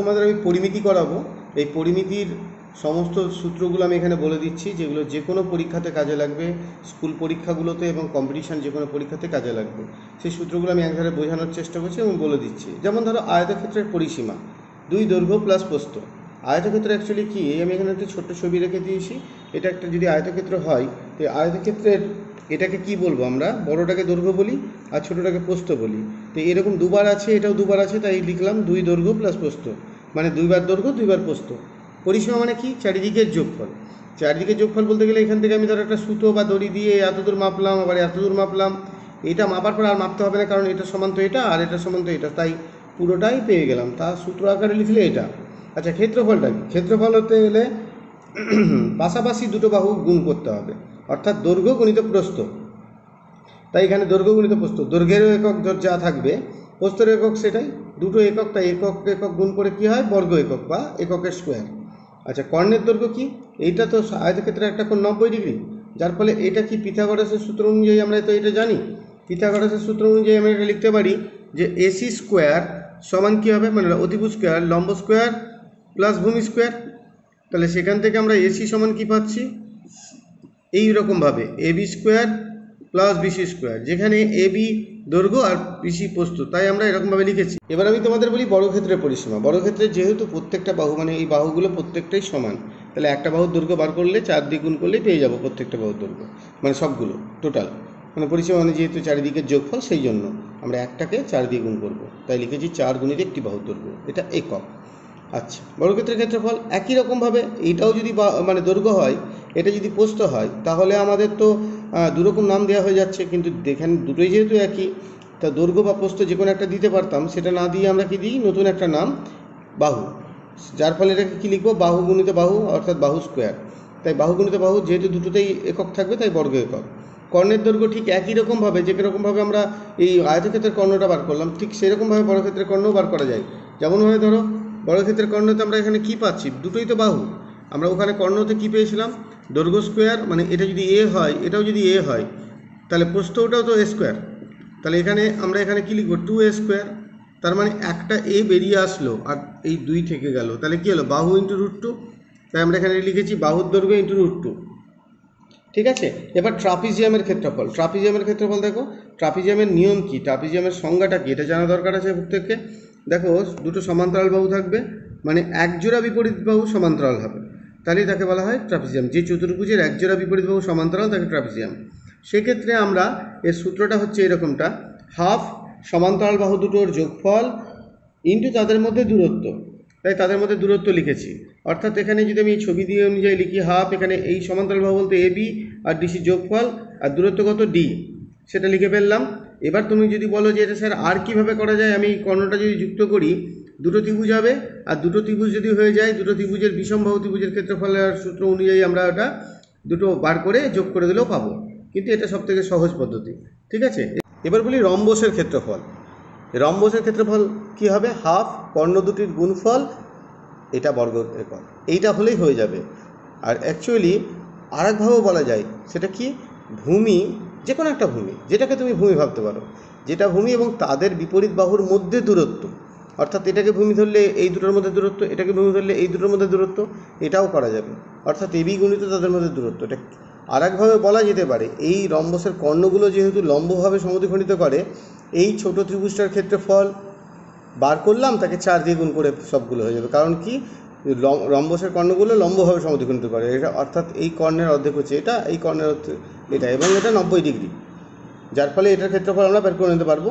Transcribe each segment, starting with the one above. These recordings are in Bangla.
তোমাদের আমি পরিমিতি করাবো। এই পরিমিতির সমস্ত সূত্রগুলো আমি এখানে বলে দিচ্ছি, যেগুলো যে কোনো পরীক্ষাতে কাজে লাগবে, স্কুল পরীক্ষাগুলোতে এবং কম্পিটিশান যে কোনো পরীক্ষাতে কাজে লাগবে। সেই সূত্রগুলো আমি একধারে বোঝানোর চেষ্টা করছি এবং বলে দিচ্ছি। যেমন ধরো আয়তক্ষেত্রের পরিসীমা 2 দৈর্ঘ্য প্লাস প্রস্থ। আয়তক্ষেত্র অ্যাকচুয়ালি কি, আমি এখানে একটা ছোট্ট ছবি রেখে দিয়েছি। এটা একটা যদি আয়তক্ষেত্র হয়, তো আয়তক্ষেত্রের এটাকে কি বলবো আমরা, বড়টাকে দৈর্ঘ্য বলি আর ছোটোটাকে প্রস্থ বলি। তো এরকম দুবার আছে, এটাও দুবার আছে, তাই লিখলাম 2 দৈর্ঘ্য প্লাস প্রস্থ, মানে 2 বার দৈর্ঘ্য 2 বার প্রস্থ। পরিসীমা মানে কি, চারিদিকের যোগফল। চারিদিকের যোগফল বলতে গেলে এখান থেকে আমি ধরো একটা সুতো বা দড়ি দিয়ে এত দূর মাপলাম, আবার এত দূর মাপলাম। এটা মাপার পর আর মাপতে হবে না, কারণ এটা সমান তো এটা আর এটা সমান তো এটা, তাই পুরোটাই পেয়ে গেলাম। তা সূত্র আকারে লিখলে এটা। আচ্ছা, ক্ষেত্রফলটা কি? ক্ষেত্রফল হতে গেলে পাশাপাশি দুটো বাহু গুণ করতে হবে, অর্থাৎ দৈর্ঘ্য গুণিত প্রস্থ। তাই এখানে দৈর্ঘ্য গুণিত প্রস্থ, দৈর্ঘ্যেরও একক যা থাকবে প্রস্থের একক সেটাই, দুটো একক, তাই একক একক গুণ করে কি হয়, বর্গ একক বা এককের স্কোয়ার। আচ্ছা, কর্ণের দৈর্ঘ্য কি? এইটা তো আয়তক্ষেত্রের একটা কোণ 90 ডিগ্রি, যার ফলে এটা কি পিথাগোরাসের সূত্র অনুযায়ী আমরা তো এটা জানি। পিথাগোরাসের সূত্র অনুযায়ী আমরা এটা লিখতে পারি যে এসি স্কোয়ার সমান কী হবে, মানে অতিভুজ স্কোয়ার লম্ব স্কোয়ার প্লাস ভূমি স্কোয়ার। তাহলে সেখান থেকে আমরা এসি সমান কী পাচ্ছি, এই রকমভাবে AB square plus BC square, যেখানে এবি দৈর্ঘ্য আর বিসি প্রস্থ, তাই আমরা এরকমভাবে লিখেছি। এবার আমি তোমাদের বলি বর্গক্ষেত্রের পরিসীমা। বর্গক্ষেত্রে যেহেতু প্রত্যেকটা বাহু, মানে এই বাহুগুলো প্রত্যেকটাই সমান, তাহলে একটা বাহুর দৈর্ঘ্য বার করলে 4 দিয়ে গুণ করলেই পেয়ে যাবো প্রত্যেকটা বাহুর দৈর্ঘ্য, মানে সবগুলো টোটাল। মানে পরিসীমা মানে যেহেতু চারিদিকের যোগফল, সেই জন্য আমরা একটাকে 4 দিয়ে গুণ করবো, তাই লিখেছি 4 গুণিত একটি বাহুর দৈর্ঘ্য, এটা একক। আচ্ছা, বর্গক্ষেত্রের ক্ষেত্রফল একই রকমভাবে, এইটাও যদি মানে দৈর্ঘ্য হয়, এটা যদি প্রস্থ হয়, তাহলে আমাদের তো দুরকম নাম দেওয়া হয়ে যাচ্ছে, কিন্তু এখানে দুটোই যেহেতু একই, তা দৈর্ঘ্য বা প্রস্থ যে কোনো একটা দিতে পারতাম, সেটা না দিয়ে আমরা কি দিই, নতুন একটা নাম বাহু, যার ফলে এটাকে কী লিখবো, বাহু গুণিত বাহু, অর্থাৎ বাহু স্কোয়ার। তাই বাহু গুণিত বাহু, যেহেতু দুটোতেই একক থাকবে, তাই বর্গ একক। কর্ণের দৈর্ঘ্য ঠিক একই রকমভাবে, যে রকমভাবে আমরা এই আয়তক্ষেত্রের কর্ণটা বার করলাম, ঠিক সেরকমভাবে বর্গক্ষেত্রের কর্ণও বার করা যায়। যেমনভাবে ধরো বর্গক্ষেত্রের কর্ণতে আমরা এখানে কী পাচ্ছি, দুটোই তো বাহু, আমরা ওখানে কর্ণতে কী পেয়েছিলাম, দৈর্ঘ্য স্কোয়ার, মানে এটা যদি এ হয়, এটাও যদি এ হয়, তাহলে প্রস্থটাও তো এ স্কোয়ার। তাহলে এখানে আমরা এখানে কী লিখবো, 2a স্কোয়ার। তার মানে একটা এ বেরিয়ে আসলো আর এই 2 থেকে গেল, তাহলে কী হলো, বাহু ইন্টু √2। তাই আমরা এখানে লিখেছি বাহুর দৈর্ঘ্য ইন্টু √2। ঠিক আছে, এবার ট্রাপিজিয়ামের ক্ষেত্রফল। ট্রাপিজিয়ামের ক্ষেত্রফল দেখো, ট্রাপিজিয়ামের নিয়ম কি, ট্রাপিজিয়ামের সংজ্ঞাটা কি, এটা জানা দরকার আছে প্রত্যেককে। দেখো, দুটো সমান্তরাল বাহু থাকবে, মানে একজোড়া বিপরীত বাহু সমান্তরাল হবে, তাহলেই তাকে বলা হয় ট্রাপিজিয়াম। যে চতুর্ভুজের একজোড়া বিপরীত বাহু সমান্তরাল তাকে ট্রাপিজিয়াম। সেক্ষেত্রে আমরা এর সূত্রটা হচ্ছে এরকমটা, হাফ সমান্তরাল বাহু দুটোর যোগফল ইন্টু তাদের মধ্যে দূরত্ব। তাই তাদের মধ্যে দূরত্ব লিখেছি, অর্থাৎ এখানে যদি আমি ছবি দিয়ে অনুযায়ী লিখি হাফ, এখানে এই সমান্তরাল বাহু বলতে এবি আর ডিসি যোগফল, আর দূরত্ব কত ডি, সেটা লিখে ফেললাম। এবার তুমি যদি বলো যে এটা স্যার আর কীভাবে করা যায়, আমি কর্ণটা যদি যুক্ত করি, দুটো ত্রিভুজ হবে, আর দুটো ত্রিভুজ যদি হয়ে যায়, দুটো ত্রিভুজের বিষমবাহু ত্রিভুজের ক্ষেত্রফলের সূত্র অনুযায়ী আমরা ওটা দুটো বার করে যোগ করে দিলেও পাবো, কিন্তু এটা সবথেকে সহজ পদ্ধতি। ঠিক আছে, এবার বলি রম্বসের ক্ষেত্রফল। রম্বসের ক্ষেত্রফল কি হবে, হাফ কর্ণ দুটির গুণফল, এটা বর্গ একক, এইটা হলেই হয়ে যাবে। আর অ্যাকচুয়ালি আরেকভাবেও বলা যায়, সেটা কি, ভূমি, যে কোনো একটা ভূমি, যেটাকে তুমি ভূমি ভাবতে পারো, যেটা ভূমি এবং তাদের বিপরীত বাহুর মধ্যে দূরত্ব, অর্থাৎ এটাকে ভূমি ধরলে এই দুটোর মধ্যে দূরত্ব, এটাকে ভূমি ধরলে এই দুটোর মধ্যে দূরত্ব, এটাও করা যাবে, অর্থাৎ এবি গুণিত তাদের মধ্যে দূরত্ব। এটা আরেকভাবে বলা যেতে পারে, এই রম্বসের কর্ণগুলো যেহেতু লম্বভাবে সমদ্বিখণ্ডিত করে, এই ছোট ত্রিভুজটার ক্ষেত্রফল বার করলাম, তাকে 4 দিয়ে গুণ করে সবগুলো হয়ে যাবে, কারণ কি, রম্বসের কর্ণগুলো লম্বভাবে সমদ্বিখণ্ডিত করে, এটা অর্থাৎ এই কর্ণের অর্ধেক হচ্ছে এটা, এই কর্ণের এটা, এবং এটা 90 ডিগ্রি, যার ফলে এটার ক্ষেত্রফল আমরা বের করে নিতে পারবো,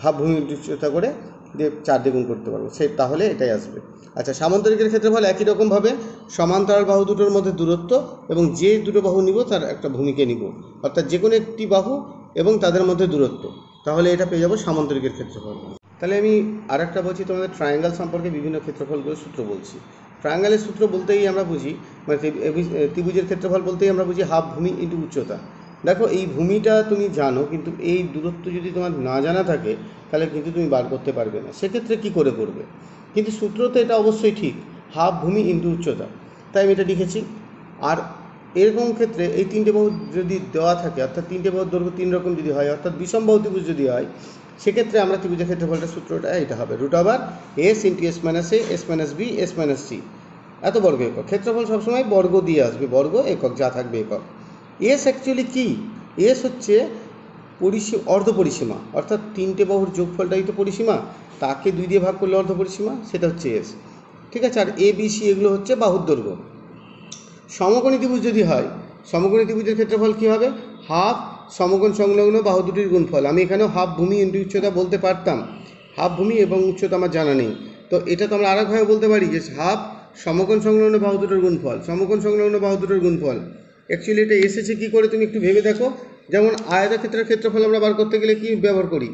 হাফ ভূমি উচ্চতা করে দিয়ে 4 দিয়ে গুণ করতে পারবো, তাহলে এটাই আসবে। আচ্ছা, সামান্তরিকের ক্ষেত্রফল একই রকমভাবে, সমান্তরাল বাহু দুটোর মধ্যে দূরত্ব এবং যে দুটো বাহু নিব তার একটা ভূমিকে নিব, অর্থাৎ যে কোনো একটি বাহু এবং তাদের মধ্যে দূরত্ব, তাহলে এটা পেয়ে যাবো সামান্তরিকের ক্ষেত্রফল। তাহলে আমি আরেকটা বলছি তোমাদের, ট্রায়াঙ্গেল সম্পর্কে বিভিন্ন ক্ষেত্রফলগুলোর সূত্র বলছি। ট্রায়াঙ্গেলের সূত্র বলতেই আমরা বুঝি, মানে ত্রিভুজের ক্ষেত্রফল বলতেই আমরা বুঝি হাফ ভূমি ইন্টু উচ্চতা। দেখো, এই ভূমিটা তুমি জানো, কিন্তু এই দূরত্ব যদি তোমার না জানা থাকে, তাহলে কিন্তু তুমি বার করতে পারবে না, সেক্ষেত্রে কী করে করবে, কিন্তু সূত্র তো এটা অবশ্যই ঠিক, হাফ ভূমি ইন্টু উচ্চতা, তাই আমি এটা লিখেছি। আর এরকম ক্ষেত্রে এই তিনটে বাহু যদি দেওয়া থাকে, অর্থাৎ তিনটে বাহুর দৈর্ঘ্য 3 রকম যদি হয়, অর্থাৎ বিষমবাহু ত্রিভুজ যদি হয়, সেক্ষেত্রে আমরা ত্রিভুজের ক্ষেত্রফলটা সূত্রটা এটা হবে √, S into S minus A, S minus B, S minus C, এত বর্গ একক। ক্ষেত্রফল সবসময় বর্গ দিয়ে আসবে, বর্গ একক যা থাকবে একক। এস অ্যাকচুয়ালি কি? এস হচ্ছে অর্ধ পরিসীমা, অর্থাৎ তিনটে বাহুর যোগফলটাই তো পরিসীমা, তাকে 2 দিয়ে ভাগ করলে অর্ধ পরিসীমা, সেটা হচ্ছে এস। ঠিক আছে। আর এ বি সি এগুলো হচ্ছে বাহুর দৈর্ঘ্য। সমকোণী ত্রিভুজ যদি হয়, সমকোণী ত্রিভুজের ক্ষেত্রফল কী হবে? হাফ সমকোণ সংলগ্ন বাহু দুটির গুণফল। আমি এখানেও হাফ ভূমি ইন্টু উচ্চতা বলতে পারতাম, হাফ ভূমি এবং উচ্চতা আমার জানা নেই, তো এটা তো আমরা আরেকভাবে বলতে পারি যে হাফ সমকোণ সংলগ্ন বাহু দুটোর গুণফল, সমকোণ সংলগ্ন বাহু দুটোর গুণফল। অ্যাকচুয়ালি এটা এসেছে কী করে তুমি একটু ভেবে দেখো। যেমন আয়তক্ষেত্রের ক্ষেত্রফল আমরা বার করতে গেলে কি ব্যবহার করি?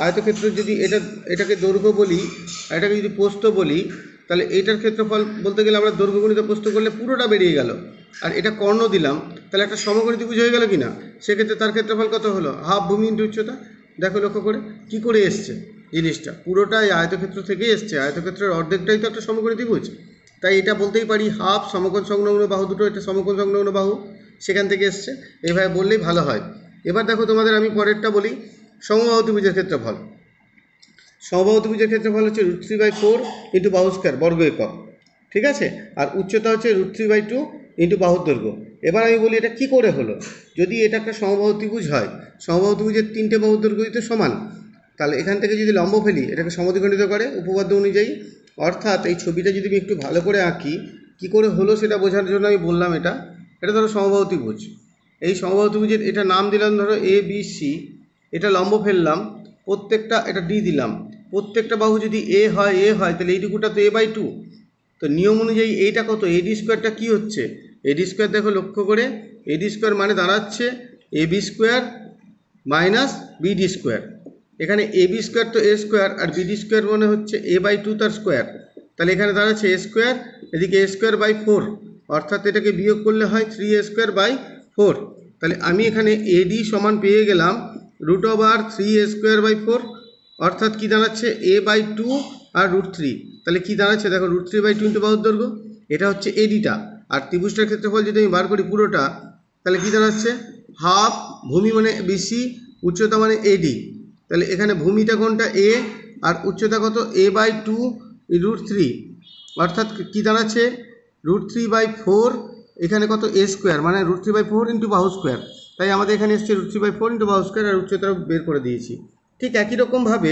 আয়তক্ষেত্র যদি এটাকে দৈর্ঘ্য বলি, এটাকে যদি প্রস্থ বলি, তাহলে এইটার ক্ষেত্রফল বলতে গেলে আমরা দৈর্ঘ্য গুণিত প্রস্থ করলে পুরোটা বেরিয়ে গেল। আর এটা কর্ণ দিলাম, তাহলে একটা সমকোণী ত্রিভুজ হয়ে গেল কি না? সেক্ষেত্রে তার ক্ষেত্রফল কত হলো? হাফ ভূমি ইন্টু উচ্চতা। দেখো লক্ষ্য করে কী করে এসছে জিনিসটা, পুরোটাই আয়তক্ষেত্র থেকেই এসছে। আয়তক্ষেত্রের অর্ধেকটাই তো একটা সমকোণী ত্রিভুজ, তাই এটা বলতেই পারি হাফ সমকোণ সংলগ্ন বাহু দুটো, এটা সমকোণ সংলগ্ন বাহু, সেখান থেকে এসছে। এইভাবে বললেই ভালো হয়। এবার দেখো তোমাদের আমি পরেরটা বলি, সমবাহু ত্রিভুজের ক্ষেত্রফল। সমবাহু ত্রিভুজের ক্ষেত্রফল হচ্ছে √3/4 ইন্টু বাহু স্কোয়ার বর্গ একক। ঠিক আছে। আর উচ্চতা হচ্ছে √3/2 ইন্টু বাহুর দৈর্ঘ্য। এবার আমি বলি এটা কি করে হলো? যদি এটা একটা সমবাহু ত্রিভুজ হয়, সমবাহু ত্রিভুজের 3টে বাহুর দৈর্ঘ্য তো সমান, তাহলে এখান থেকে যদি লম্ব ফেলি এটাকে সমদ্বিখণ্ডিত করে উপপাদ্য অনুযায়ী। অর্থাৎ এই ছবিটা যদি আমি একটু ভালো করে আঁকি, কি করে হলো সেটা বোঝার জন্য আমি বললাম এটা ধরো সমবাহু ত্রিভুজ। এই সমবাহু ত্রিভুজের এটা নাম দিলাম ধরো এ বি সি, এটা লম্ব ফেললাম, প্রত্যেকটা এটা ডি দিলাম, প্রত্যেকটা বাহু যদি এ হয় তাহলে এইটুকুটা তো a/2। তো নিয়ম অনুযায়ী এইটা কত? এডি স্কোয়ারটা কী হচ্ছে? এডি স্কোয়ার দেখো লক্ষ্য করে, এডি স্কোয়ার মানে দাঁড়াচ্ছে AB square minus BD square. এখানে এবি স্কোয়ার তো এ স্কোয়ার, আর বিডি স্কোয়ার মানে হচ্ছে a/2 তার স্কোয়ার, তাহলে এখানে দাঁড়াচ্ছে এ স্কোয়ার, এদিকে a²/4, অর্থাৎ এটাকে বিয়োগ করলে হয় 3a²/4। তাহলে আমি এখানে এডি সমান পেয়ে গেলাম √3a²/4, অর্থাৎ কি দাঁড়াচ্ছে a/2 আর √3। তাহলে কি দাঁড়াচ্ছে দেখো, √3/2 ইন্টু বাহুর দৈর্ঘ্য, এটা হচ্ছে এডিটা। আর ত্রিভুজটার ক্ষেত্রফল যদি আমি বার করি পুরোটা, তাহলে কি দাঁড়াচ্ছে হাফ ভূমি মানে বিসি, উচ্চতা মানে এডি। তাহলে এখানে ভূমিটা কোনটা? এ, আর উচ্চতা কত? a/2 √3, অর্থাৎ কি দাঁড়াচ্ছে √3/4, এখানে কত? a স্কোয়ার মানে √3/4 ইন্টু বাহু স্কোয়ার। তাই আমাদের এখানে এসছে √3/4 ইন্টু বাহু স্কোয়ার, আর উচ্চতাও বের করে দিয়েছি। ঠিক একই রকমভাবে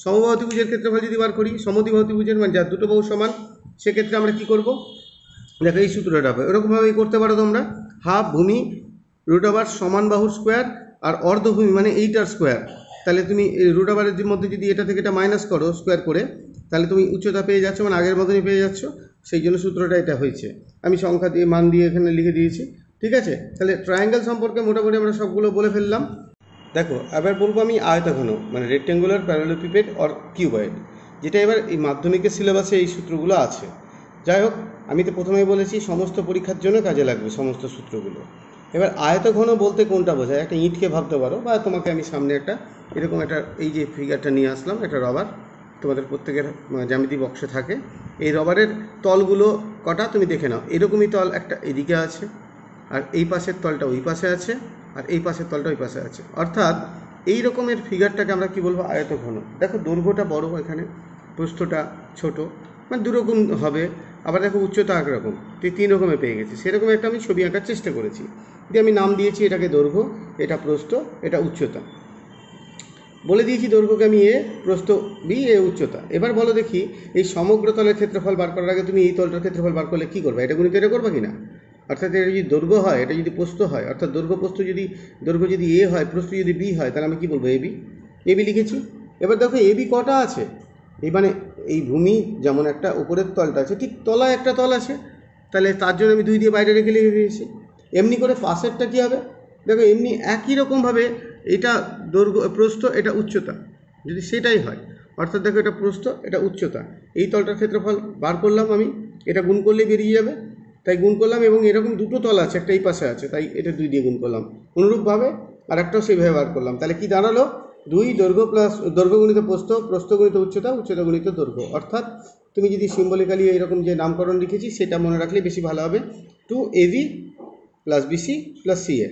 সমবাহু ত্রিভুজের ক্ষেত্রফল যদি বার করি, সমদ্বিবাহু ত্রিভুজের মানে যার দুটো বাহু সমান, সেক্ষেত্রে আমরা কি করব? দেখো এই সূত্রটা হবে, এরকমভাবেই করতে পারো তোমরা। হাফ ভূমি √, সমান বাহুর স্কোয়ার, আর অর্ধভূমি মানে এইটার স্কোয়ার। তাহলে তুমি √এর মধ্যে যদি এটা থেকে এটা মাইনাস করো স্কোয়ার করে, তাহলে তুমি উচ্চতা পেয়ে যাচ্ছ, মানে আগের মতনই পেয়ে যাচ্ছ। সেই জন্য সূত্রটা এটা হয়েছে, আমি সংখ্যা দিয়ে মান দিয়ে এখানে লিখে দিয়েছি। ঠিক আছে। তাহলে ট্রায়াঙ্গেল সম্পর্কে মোটামুটি আমরা সবগুলো বলে ফেললাম। দেখো এবার বলবো আমি আয়তঘন, মানে রেক্টেঙ্গুলার, প্যারালেলোপিপেড অর কিউবয়েড, যেটা এবার এই মাধ্যমিকের সিলেবাসে এই সূত্রগুলো আছে। যাই হোক, আমি তো প্রথমেই বলেছি সমস্ত পরীক্ষার জন্য কাজে লাগবে সমস্ত সূত্রগুলো। এবার আয়তঘন বলতে কোনটা বোঝায়? একটা ইঁটকে ভাবতে পারো, বা তোমাকে আমি সামনে একটা এরকম একটা এই যে ফিগারটা নিয়ে আসলাম, এটা রবার, তোমাদের প্রত্যেকের জ্যামিতি বক্সে থাকে। এই রবারের তলগুলো কটা তুমি দেখে নাও। এরকমই তল একটা এদিকে আছে, আর এই পাশের তলটা ওই পাশে আছে, আর এই পাশের তলটা ওই পাশে আছে। অর্থাৎ এই রকমের ফিগারটাকে আমরা কি বলবো? আয়তঘন। দেখো দৈর্ঘ্যটা বড়, এখানে প্রস্থটা ছোট, মানে দুরকম হবে। আবার দেখো উচ্চতা একরকম, তো 3 রকমের পেয়ে গেছি। সেরকম একটা আমি ছবি আঁকার চেষ্টা করেছি, দিয়ে আমি নাম দিয়েছি এটাকে দৈর্ঘ্য, এটা প্রস্থ, এটা উচ্চতা। বলে দিয়েছি দৈর্ঘ্যকে আমি এ, প্রস্থ বি, এ উচ্চতা। এবার বলো দেখি, এই সমগ্র তলের ক্ষেত্রফল বার করার আগে তুমি এই তলটার ক্ষেত্রফল বার করলে কী করবে? এটা গুণিত এটা করবে কি না? অর্থাৎ এটা যদি দৈর্ঘ্য হয়, এটা যদি প্রস্থ হয়, অর্থাৎ দৈর্ঘ্য যদি এ হয়, প্রস্থ যদি বি হয়, তাহলে আমি কী বলবো? এবি লিখেছি। এবার দেখো এবি কটা আছে? এই মানে এই ভূমি যেমন একটা উপরের তলটা আছে, ঠিক তলায় একটা তল আছে, তাহলে তার জন্য আমি 2 দিয়ে বাইরে রেখে লিখে দিয়েছি। এমনি করে পাশেরটা কী হবে? দেখো এমনি একই রকমভাবে এটা দৈর্ঘ্য, প্রস্থ, এটা উচ্চতা, যদি সেটাই হয়, অর্থাৎ দেখো এটা প্রস্থ, এটা উচ্চতা, এই তলটার ক্ষেত্রফল বার করলাম আমি, এটা গুণ করলেই বেরিয়ে যাবে, তাই গুণ করলাম। এবং এরকম দুটো তল আছে, একটা এই পাশে আছে, তাই এটা 2 দিয়ে গুণ করলাম। অনুরূপভাবে আর একটাও সেইভাবে বার করলাম। তাহলে কি দাঁড়ালো? 2 দৈর্ঘ্য প্লাস দৈর্ঘ্য গুণিত প্রস্থ, প্রস্থ গুণিত উচ্চতা, উচ্চতা গুণিত দৈর্ঘ্য। অর্থাৎ তুমি যদি সিম্বলিক্যালি এরকম যে নামকরণ লিখেছি সেটা মনে রাখলে বেশি ভালো হবে। 2ab + bc + ca,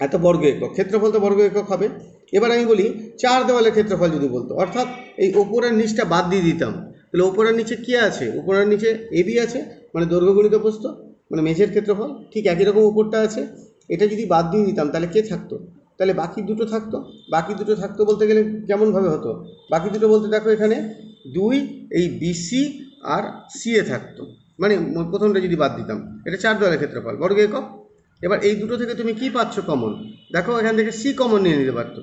এত বর্গ একক। ক্ষেত্রফল তো বর্গ একক হবে। এবার আমি বলি 4 দেওয়ালের ক্ষেত্রফল যদি বলতো, অর্থাৎ এই ওপরের নিচটা বাদ দিয়ে দিতাম, তাহলে ওপরের নিচে কী আছে? উপরের নিচে এবি আছে, মানে দৈর্ঘ্য গুণিত প্রস্থ, মানে মেঝের ক্ষেত্রফল। ঠিক একই রকম উপরটা আছে, এটা যদি বাদ দিয়ে দিতাম তাহলে কে থাকতো? তাহলে বাকি দুটো থাকতো। বাকি দুটো থাকতো বলতে গেলে কেমনভাবে হতো? বাকি দুটো বলতে দেখো এখানে 2 এই বিসি আর সিএ থাকতো, মানে প্রথমটা যদি বাদ দিতাম। এটা 4 দেওয়ালের ক্ষেত্রফল, বর্গ একক। এবার এই দুটো থেকে তুমি কি পাচ্ছ কমন? দেখো এখান থেকে সি কমন নিয়ে নিতে পারতো,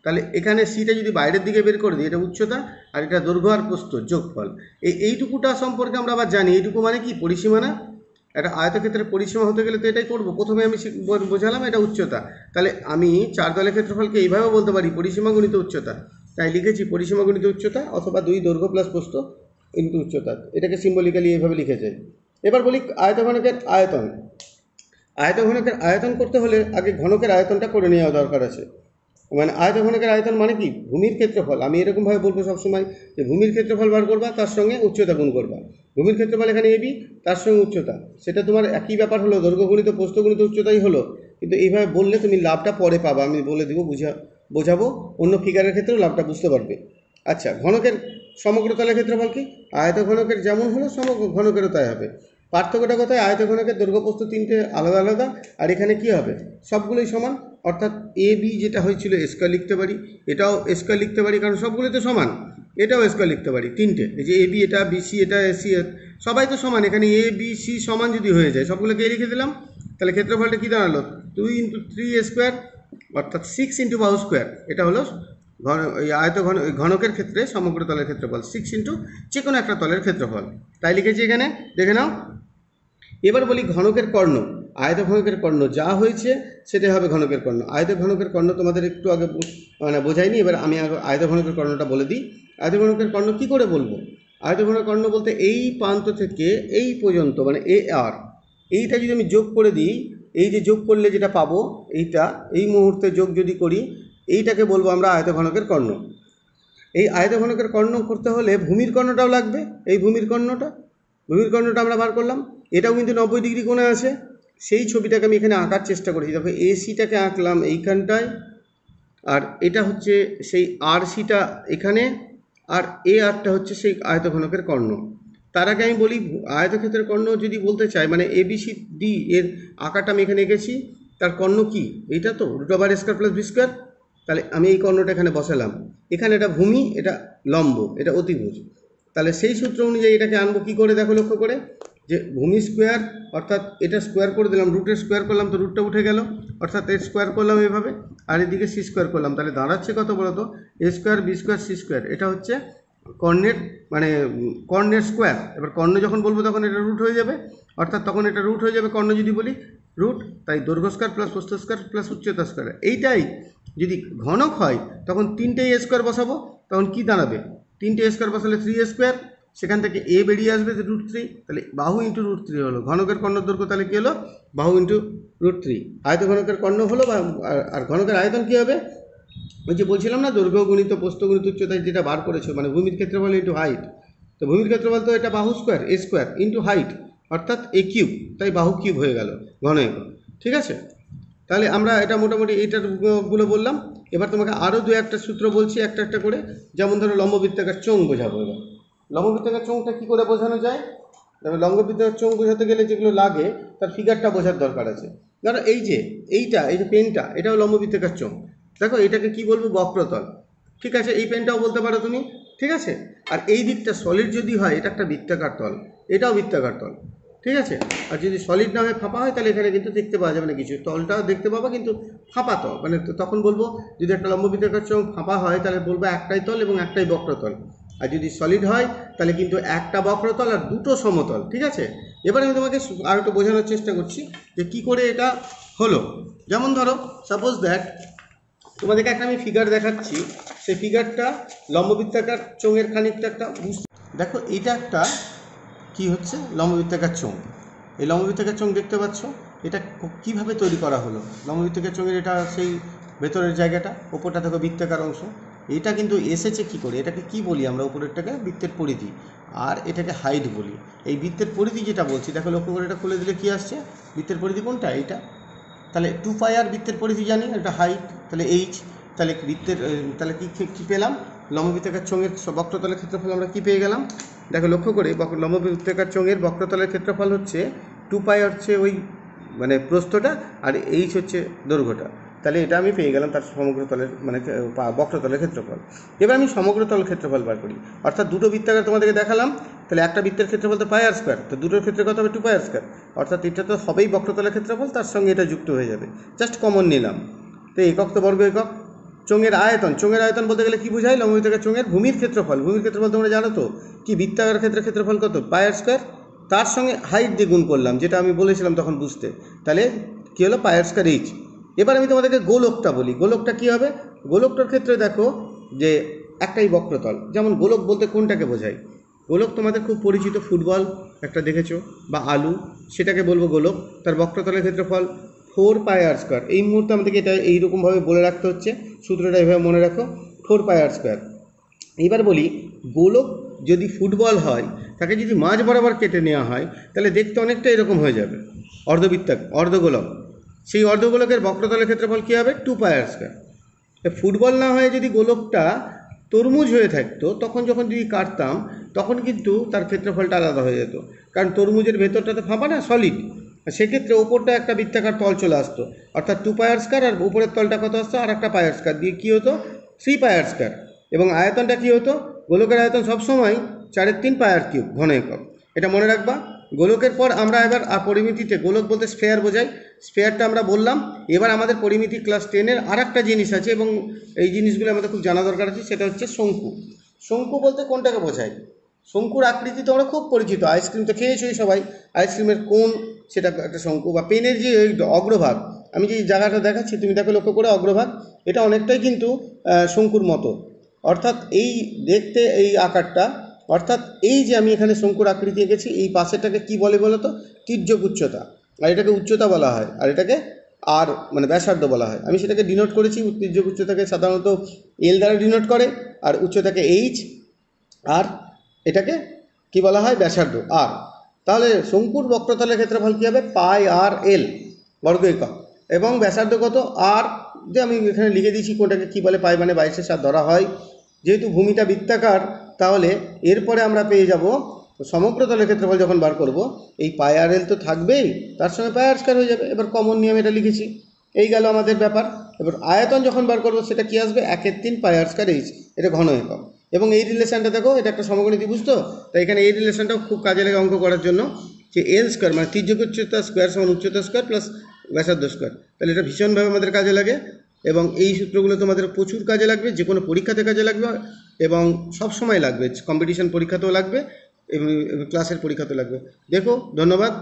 তাহলে এখানে সিটা যদি বাইরের দিকে বের করে দিই, এটা উচ্চতা আর এটা দৈর্ঘ্য আর প্রস্থ যোগফল। এইটুকুটা সম্পর্কে আমরা আবার জানি, এইটুকু মানে কি? পরিসীমা না? একটা আয়তক্ষেত্রের পরিসীমা হতে গেলে তো এটাই করবো। প্রথমে আমি বোঝালাম এটা উচ্চতা, তাহলে আমি 4 দেওয়ালের ক্ষেত্রফলকে এইভাবে বলতে পারি পরিসীমা গুণিত উচ্চতা। তাই লিখেছি পরিসীমা গুণিত উচ্চতা, অথবা 2 দৈর্ঘ্য প্লাস প্রস্থ ইন্টু উচ্চতা। এটাকে সিম্বলিক্যালি এইভাবে লিখে যায়। এবার বলি আয়তঘনকের আয়তন। আয়তঘনকের আয়তন করতে হলে আগে ঘনকের আয়তনটা করে নেওয়া দরকার আছে। মানে আয়তঘনকের আয়তন মানে কি? ভূমির ক্ষেত্রফল। আমি এরকমভাবে বলবো সবসময় যে ভূমির ক্ষেত্রফল বার করবা, তার সঙ্গে উচ্চতা গুণ করবা। ভূমির ক্ষেত্রফল এখানে এবি, তার সঙ্গে উচ্চতা, সেটা তোমার একই ব্যাপার হলো, দৈর্ঘ্য গুণিত প্রস্থ গুণিত উচ্চতাই হলো। কিন্তু এইভাবে বললে তুমি লাভটা পরে পাবা, আমি বলে দেবো, বোঝাবো। অন্য ফিগারের ক্ষেত্রেও লাভটা বুঝতে পারবে। আচ্ছা, ঘনকের সমগ্র তলের ক্ষেত্রফল কি? আয়তঘনকের যেমন হলো সমগ্র ঘনকেরও তাই হবে। পার্থক্যটা কোথায়? আয়তঘনকের দৈর্ঘ্য প্রস্থ 3টে আলাদা আলাদা, আর এখানে কি হবে? সবগুলোই সমান। অর্থাৎ এ বি যেটা হয়েছিল স্কয়ার লিখতে পারি, এটাও স্কয়ার লিখতে পারি, কারণ সবগুলোই তো সমান। এটাও স্কয়ার লিখতে পারি, 3টে। এই যে এ বি, এটা বিসি, এটা এসি, সবাই তো সমান। এখানে এ বি সি সমান যদি হয়ে যায়, সবগুলোকে এ লিখে দিলাম, তাহলে ক্ষেত্রফলটা কী দাঁড়ালো? 2 × 3 স্কোয়ার, অর্থাৎ 6 × বাহু স্কোয়ার। এটা হলো ঘনকের ক্ষেত্রে সমগ্র তলের ক্ষেত্রফল, 6 × যে কোনো একটা তলের ক্ষেত্রফল। তাই লিখেছি এখানে, দেখে নাও। এবার বলি ঘনকের কর্ণ। আয়তঘনকের কর্ণ যা হয়েছে সেটাই হবে ঘনকের কর্ণ। আয়তঘনকের কর্ণ তোমাদের একটু আগে মানে বোঝাইনি, এবার আমি আয়তঘনকের কর্ণটা বলে দিই। আয়তঘনকের কর্ণ কি করে বলবো? আয়তঘনকের কর্ণ বলতে এই প্রান্ত থেকে এই পর্যন্ত, মানে এ আর, এইটা যদি আমি যোগ করে দিই, এই যে যোগ করলে যেটা পাবো, এইটা এই মুহূর্তে যোগ যদি করি, এইটাকে বলবো আমরা আয়তঘনকের কর্ণ। এই আয়তঘনকের কর্ণ করতে হলে ভূমির কর্ণটাও লাগবে। এই ভূমির কর্ণটা আমরা বার করলাম, এটাও কিন্তু 90 ডিগ্রি কোণে আছে। সেই ছবিটাকে আমি এখানে আঁকার চেষ্টা করেছি। দেখো এসিটাকে আঁকলাম এইখানটায়, আর এটা হচ্ছে সেই আর সিটা এখানে, আর এ আরটা হচ্ছে সেই আয়তঘনকের কর্ণ। তার আগে আমি বলি আয়তক্ষেত্রের কর্ণ যদি বলতে চাই, মানে এবিসি ডি এর আঁকাটা আমি এখানে এঁকেছি, তার কর্ণ কি? এইটা তো √r² + v²। তাহলে আমি এই কর্ণটা এখানে বসালাম। এখানে এটা ভূমি, এটা লম্ব, এটা অতিভুজ। তাহলে সেই সূত্র অনুযায়ী এটাকে আনবো কী করে? দেখো লক্ষ্য করে, যে ভূমি স্কোয়ার, অর্থাৎ এটা স্কোয়ার করে দিলাম, রুটের স্কোয়ার করলাম তো রুটটা উঠে গেল, অর্থাৎ এর স্কোয়ার করলাম এভাবে, আর এদিকে সি স্কোয়ার করলাম, তাহলে দাঁড়াচ্ছে কত বলো তো? a² b² c²। এটা হচ্ছে কর্ণের, মানে কর্ণের স্কোয়ার। এবার কর্ণ যখন বলবো তখন এটা রুট হয়ে যাবে, অর্থাৎ তখন এটা রুট হয়ে যাবে কর্ণ যদি বলি রুট। তাই দৈর্ঘ্য স্কোয়ার প্লাস প্রস্থ স্কোয়ার প্লাস উচ্চতা স্কোয়ার। এইটাই যদি ঘনক হয় তখন 3টে a² বসাবো, তখন কি দাঁড়াবে? 3টে a² বসালে 3a², সেখান থেকে এ বেরিয়ে আসবে √3, তাহলে বাহু × √3 হলো ঘনকের কর্ণর দৈর্ঘ্য। তাহলে কী হলো? বাহু × √3 আয়তঘনকের কর্ণ হলো। আর ঘনকের আয়তন কী হবে? ওই যে বলছিলাম না, দৈর্ঘ্য গুণিত প্রস্থ গুণিত উচ্চতায় যেটা বার করেছো, মানে ভূমির ক্ষেত্রফল ইন্টু হাইট। তো ভূমির ক্ষেত্রফল তো এটা বাহু স্কোয়ার, a² ইন্টু হাইট, অর্থাৎ a³ তাই বাহু কিউব হয়ে গেল ঘন একক। ঠিক আছে, তাহলে আমরা এটা মোটামুটি এইটারগুলো বললাম। এবার তোমাকে আরও 2-1টা সূত্র বলছি একটা একটা করে। যেমন ধরো লম্ববৃত্তাকার চোঙ বোঝাবো। এবার লম্ববৃত্তাকার চোঙটা কী করে বোঝানো যায়? তবে লম্ববৃত্তাকার চোঙ বোঝাতে গেলে যেগুলো লাগে তার ফিগারটা বোঝার দরকার আছে। ধরো এই যে পেনটা, এটাও লম্ববৃত্তাকার চোঙ। দেখো এটাকে কি বলবো? বক্রতল। ঠিক আছে, এই পেনটাও বলতে পারো তুমি। ঠিক আছে, আর এই দিকটা সলিড যদি হয়, এটা একটা বৃত্তাকার তল, এটাও বৃত্তাকার তল। ঠিক আছে, আর যদি সলিড না হয়ে ফাঁপা হয় তাহলে এখানে কিন্তু দেখতে পাওয়া যাবে না কিছু, তলটাও দেখতে পাবা কিন্তু ফাঁপা তল। মানে তখন বলবো যদি একটা লম্ববৃত্তাকার চোঙ ফাঁপা হয় তাহলে বলবো একটাই তল এবং একটাই বক্রতল। আর যদি সলিড হয় তাহলে কিন্তু একটা বক্রতল আর দুটো সমতল। ঠিক আছে, এবার আমি তোমাকে আর একটু বোঝানোর চেষ্টা করছি যে কি করে এটা হলো। যেমন ধরো সাপোজ দ্যাট তোমাদেরকে একটা আমি ফিগার দেখাচ্ছি, সেই ফিগারটা লম্ববৃত্তাকার চোঙের খানিকটা একটা দেখো, এটা একটা কি হচ্ছে? লম্ববৃত্তাকার চোঙ। এই লম্ববৃত্তাকার চোঙ দেখতে পাচ্ছ, এটা কিভাবে তৈরি করা হলো? লম্ববৃত্তাকার চোঙের এটা সেই ভেতরের জায়গাটা, ওপরটা দেখো বৃত্তাকার অংশ। এটা কিন্তু এসেছে কি করে? এটাকে কি বলি আমরা? উপরেরটাকে বৃত্তের পরিধি, আর এটাকে হাইট বলি। এই বৃত্তের পরিধি যেটা বলছি, দেখো লক্ষ্য করে, এটা খুলে দিলে কি আসছে? বৃত্তের পরিধি কোনটা? এইটা। তাহলে 2πr বৃত্তের পরিধি জানি, এটা হাইট, তাহলে h। তাহলে বৃত্তের তাহলে কী পেলাম, লম্ববৃত্তাকার চোঙের বক্রতলের ক্ষেত্রফল আমরা কী পেয়ে গেলাম? দেখো লক্ষ্য করে, লম্ববৃত্তাকার চোঙের বক্রতলের ক্ষেত্রফল হচ্ছে 2π হচ্ছে ওই মানে প্রস্থটা, আর এইচ হচ্ছে দৈর্ঘ্যটা। তাহলে এটা আমি পেয়ে গেলাম তার সমগ্র তলের মানে বক্রতলের ক্ষেত্রফল। এবার আমি সমগ্র তলের ক্ষেত্রফল বার করি, অর্থাৎ দুটো বৃত্তাকার তোমাদেরকে দেখালাম, তাহলে একটা বৃত্তের ক্ষেত্রফল তো πr², তো দুটোর ক্ষেত্রে কত হবে 2πr², অর্থাৎ এটা তো হবেই বক্রতলের ক্ষেত্রফল, তার সঙ্গে এটা যুক্ত হয়ে যাবে, জাস্ট কমন নিলাম। তো একক তো বর্গ একক। চোঙের আয়তন, চোঙের আয়তন বলতে গেলে কী বোঝায়? লম্ববৃত্তাকার চোঙের ভূমির ক্ষেত্রফল, ভূমির ক্ষেত্রফল তোমরা জানো তো কি, বৃত্তাকার ক্ষেত্রের ক্ষেত্রফল কত πr², তার সঙ্গে হাইট দিয়ে গুণ করলাম, যেটা আমি বলেছিলাম তখন বুঝতে, তাহলে কী হলো πr²h। এবার আমি তোমাদেরকে গোলকটা বলি, গোলকটা কী হবে? গোলকটার ক্ষেত্রে দেখো যে একটাই বক্রতল, যেমন গোলক বলতে কোনটাকে বোঝায়? গোলক তোমাদের খুব পরিচিত, ফুটবল একটা দেখেছো, বা আলু, সেটাকে বলবো গোলক। তার বক্রতলের ক্ষেত্রফল 4πr²। এই মুহূর্তে আমাদেরকে এটা এইরকমভাবে বলে রাখতে হচ্ছে, সূত্রটা এইভাবে মনে রাখো, 4πr²। এইবার বলি, গোলক যদি ফুটবল হয়, তাকে যদি মাঝ বরাবর কেটে নেওয়া হয়, তাহলে দেখতে অনেকটা এরকম হয়ে যাবে, অর্ধগোলক। সেই অর্ধগোলকের বক্রতলের ক্ষেত্রফল কী হবে? 2πr²। ফুটবল না হয়ে যদি গোলকটা তরমুজ হয়ে থাকতো, তখন যখন যদি কাটতাম, তখন কিন্তু তার ক্ষেত্রফলটা আলাদা হয়ে যেত, কারণ তরমুজের ভেতরটা তো ফাঁপা না, সলিড, সেক্ষেত্রে ওপরটা একটা বৃত্তাকার তল চলে আসতো, অর্থাৎ 2πr², আর উপরের তলটা কত আসতো? আর একটা πr² দিয়ে কী হতো? 3πr²। এবং আয়তনটা কী হতো? গোলকের আয়তন সবসময় 3/4 ঘন একক, এটা মনে রাখবা। গোলকের পর আমরা এবার পরিমিতিতে, গোলক বলতে স্ফেয়ার বোঝায়, স্ফেয়ারটা আমরা বললাম। এবার আমাদের পরিমিতি ক্লাস 10-এর আর একটা জিনিস আছে, এবং এই জিনিসগুলো আমাদের খুব জানা দরকার আছে, সেটা হচ্ছে শঙ্কু। শঙ্কু বলতে কোনটাকে বোঝায়? শঙ্কুর আকৃতি তো আমরা খুব পরিচিত, আইসক্রিম তো খেয়েছোই সবাই, আইসক্রিমের কোন সেটা একটা শঙ্কু, বা পেনের যে অগ্রভাগ, আমি যে জায়গাটা দেখাচ্ছি তুমি দেখো লক্ষ্য করে, অগ্রভাগ এটা অনেকটাই কিন্তু শঙ্কুর মতো, অর্থাৎ এই দেখতে এই আকারটা, অর্থাৎ এই যে আমি এখানে শঙ্কুর আকৃতি এঁকেছি, এই পাশেরটাকে কি বলে বলো তো? তির্যক উচ্চতা, আর এটাকে উচ্চতা বলা হয়, আর এটাকে আর মানে ব্যাসার্ধ বলা হয়। আমি সেটাকে ডিনোট করেছি, তির্যক উচ্চতাকে সাধারণত এল দ্বারা ডিনোট করে, আর উচ্চতাকে এইচ, আর এটাকে কি বলা হয়? ব্যাসার্ধ আর। তাহলে শঙ্কুর বক্রতলের ক্ষেত্রফল কী হবে? πr/l বর্গ একক, এবং ব্যাসার্ধ কত? আর, যে আমি এখানে লিখে দিয়েছি কোনটাকে কী বলে, পাই মানে 22-এর 7 ধরা হয়। যেহেতু ভূমিটা বৃত্তাকার, তাহলে এরপরে আমরা পেয়ে যাব সমগ্র তলের ক্ষেত্রফল যখন বার করব, এই πr/l তো থাকবেই, তার সঙ্গে πr² হয়ে যাবে। এবার কমন নিয়ম এটা লিখেছি, এই গেল আমাদের ব্যাপার। এবার আয়তন যখন বার করব, সেটা কি আসবে? 1/3 πr²h, এটা ঘন একক। এবং এই রিলেশনটা দেখো, এটা একটা সমকোণী ত্রিভুজ তো, তাই এখানে এই রিলেশনটাও খুব কাজে লাগে অঙ্ক করার জন্য, যে l² মানে তির্যক উচ্চতা স্কোয়ার সমান উচ্চতা স্কোয়ার প্লাস ব্যাসার্ধ স্কোয়ার। তাহলে এটা ভীষণভাবে আমাদের কাজে লাগে, এবং এই সূত্রগুলো তোমাদের প্রচুর কাজে লাগবে, যে কোনো পরীক্ষাতে কাজে লাগবে, এবং সব সময় লাগবে, কম্পিটিশন পরীক্ষাতেও লাগবে, এবং ক্লাসের পরীক্ষাতেও লাগবে। দেখো, ধন্যবাদ।